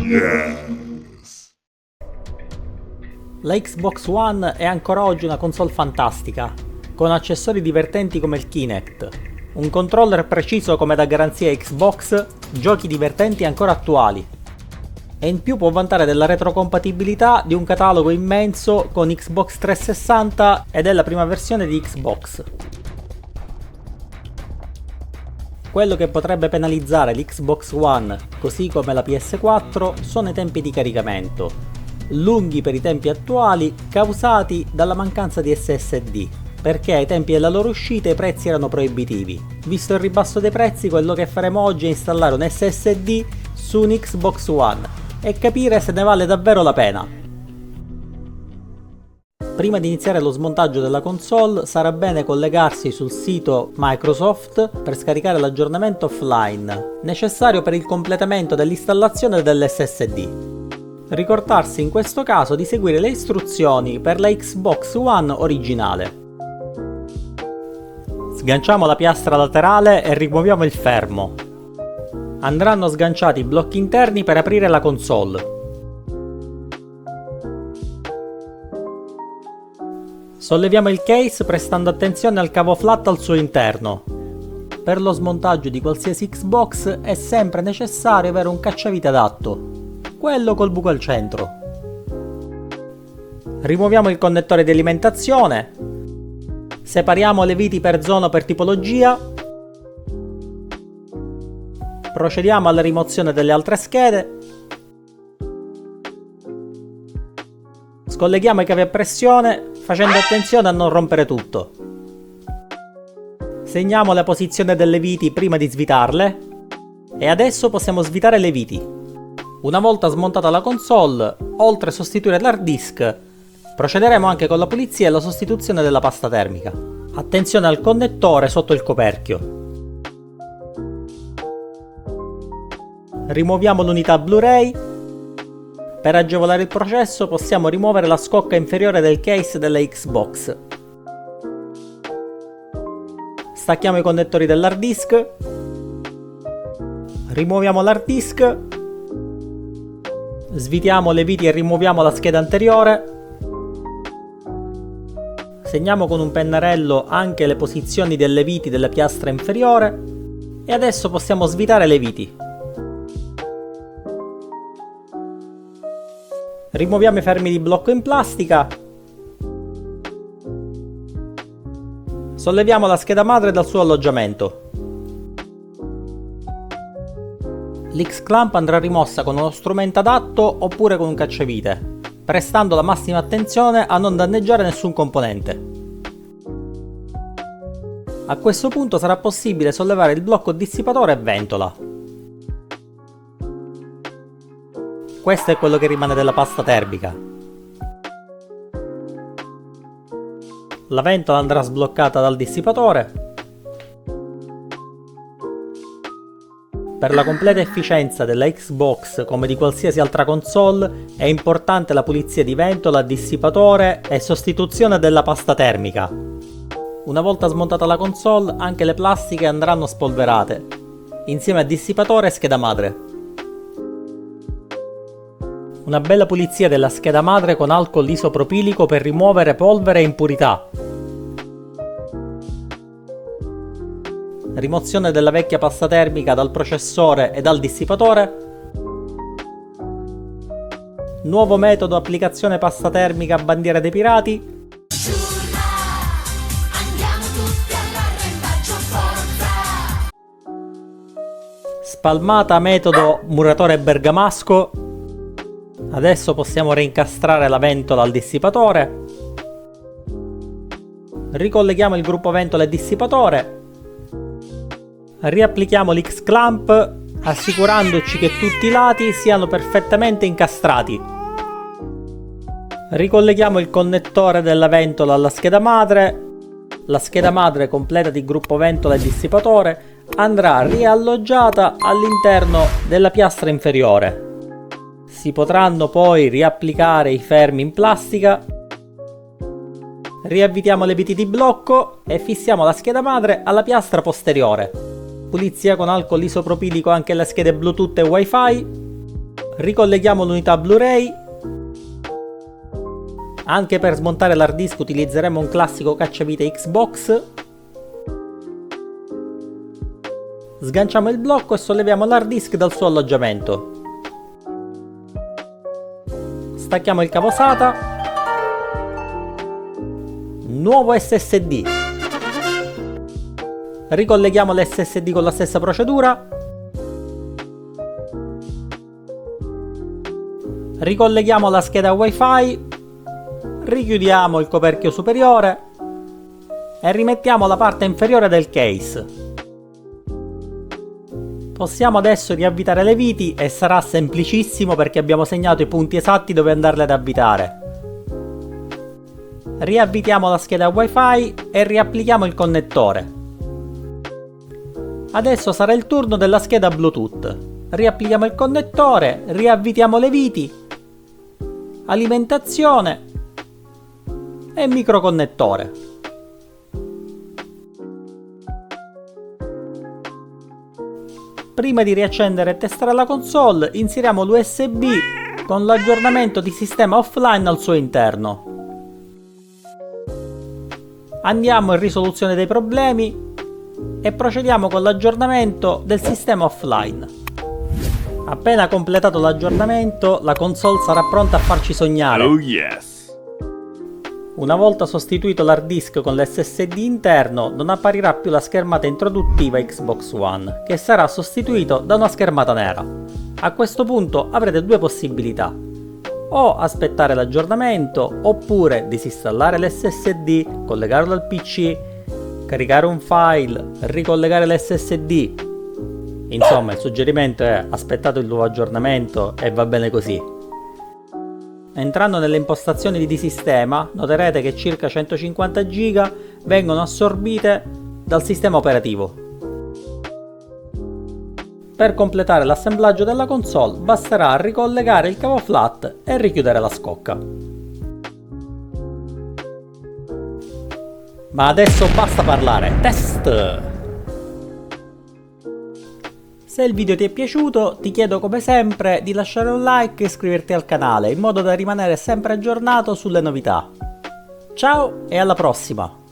Yes! La Xbox One è ancora oggi una console fantastica, con accessori divertenti come il Kinect, un controller preciso come da garanzia Xbox, giochi divertenti ancora attuali. E in più può vantare della retrocompatibilità di un catalogo immenso con Xbox 360 ed è la prima versione di Xbox. Quello che potrebbe penalizzare l'Xbox One, così come la PS4, sono i tempi di caricamento, lunghi per i tempi attuali causati dalla mancanza di SSD, perché ai tempi della loro uscita i prezzi erano proibitivi. Visto il ribasso dei prezzi, quello che faremo oggi è installare un SSD su un Xbox One e capire se ne vale davvero la pena. Prima di iniziare lo smontaggio della console sarà bene collegarsi sul sito Microsoft per scaricare l'aggiornamento offline, necessario per il completamento dell'installazione dell'SSD. Ricordarsi in questo caso di seguire le istruzioni per la Xbox One originale. Sganciamo la piastra laterale e rimuoviamo il fermo. Andranno sganciati i blocchi interni per aprire la console. Solleviamo il case prestando attenzione al cavo flat al suo interno. Per lo smontaggio di qualsiasi Xbox è sempre necessario avere un cacciavite adatto, quello col buco al centro. Rimuoviamo il connettore di alimentazione, separiamo le viti per zona o per tipologia, procediamo alla rimozione delle altre schede, scolleghiamo i cavi a pressione facendo attenzione a non rompere tutto. Segniamo la posizione delle viti prima di svitarle e adesso possiamo svitare le viti. Una volta smontata la console, oltre a sostituire l'hard disk, procederemo anche con la pulizia e la sostituzione della pasta termica. Attenzione al connettore sotto il coperchio. Rimuoviamo l'unità Blu-ray. Per agevolare il processo possiamo rimuovere la scocca inferiore del case della Xbox. Stacchiamo i connettori dell'hard disk. Rimuoviamo l'hard disk. Svitiamo le viti e rimuoviamo la scheda anteriore. Segniamo con un pennarello anche le posizioni delle viti della piastra inferiore. E adesso possiamo svitare le viti. Rimuoviamo i fermi di blocco in plastica. Solleviamo la scheda madre dal suo alloggiamento. L'X-clamp andrà rimossa con uno strumento adatto oppure con un cacciavite, prestando la massima attenzione a non danneggiare nessun componente. A questo punto sarà possibile sollevare il blocco dissipatore e ventola. Questo è quello che rimane della pasta termica. La ventola andrà sbloccata dal dissipatore. Per la completa efficienza della Xbox, come di qualsiasi altra console, è importante la pulizia di ventola, dissipatore e sostituzione della pasta termica. Una volta smontata la console, anche le plastiche andranno spolverate, insieme a dissipatore e scheda madre. Una bella pulizia della scheda madre con alcol isopropilico per rimuovere polvere e impurità. Rimozione della vecchia pasta termica dal processore e dal dissipatore. Nuovo metodo applicazione pasta termica a bandiera dei pirati. Spalmata metodo muratore bergamasco. Adesso possiamo reincastrare la ventola al dissipatore. Ricolleghiamo il gruppo ventola e dissipatore. Riapplichiamo l'X-clamp assicurandoci che tutti i lati siano perfettamente incastrati. Ricolleghiamo il connettore della ventola alla scheda madre. La scheda madre completa di gruppo ventola e dissipatore andrà rialloggiata all'interno della piastra inferiore. Si potranno poi riapplicare i fermi in plastica. Riavvitiamo le viti di blocco e fissiamo la scheda madre alla piastra posteriore. pulizia con alcol isopropilico anche le schede Bluetooth e Wi-Fi. Ricolleghiamo l'unità Blu-ray. Anche per smontare l'hard disk utilizzeremo un classico cacciavite Xbox. Sganciamo il blocco e solleviamo l'hard disk dal suo alloggiamento. Stacchiamo il cavo SATA. Nuovo SSD. Ricolleghiamo l'SSD con la stessa procedura. Ricolleghiamo la scheda Wi-Fi. Richiudiamo il coperchio superiore e rimettiamo la parte inferiore del case. Possiamo adesso riavvitare le viti e sarà semplicissimo perché abbiamo segnato i punti esatti dove andarle ad avvitare. Riavvitiamo la scheda Wi-Fi e riapplichiamo il connettore. Adesso sarà il turno della scheda Bluetooth. Riapplichiamo il connettore, riavvitiamo le viti, alimentazione e microconnettore. Prima di riaccendere e testare la console, inseriamo l'USB con l'aggiornamento di sistema offline al suo interno. Andiamo in risoluzione dei problemi e procediamo con l'aggiornamento del sistema offline. Appena completato l'aggiornamento, la console sarà pronta a farci sognare. Oh yes. Una volta sostituito l'hard disk con l'SSD interno, non apparirà più la schermata introduttiva Xbox One, che sarà sostituito da una schermata nera. A questo punto avrete due possibilità: o aspettare l'aggiornamento, oppure disinstallare l'SSD, collegarlo al PC, caricare un file, ricollegare l'SSD. Insomma, il suggerimento è: aspettate il nuovo aggiornamento e va bene così. Entrando nelle impostazioni di sistema, noterete che circa 150 GB vengono assorbite dal sistema operativo. Per completare l'assemblaggio della console basterà ricollegare il cavo flat e richiudere la scocca. Ma adesso basta parlare, test! Se il video ti è piaciuto, ti chiedo come sempre di lasciare un like e iscriverti al canale in modo da rimanere sempre aggiornato sulle novità. Ciao e alla prossima!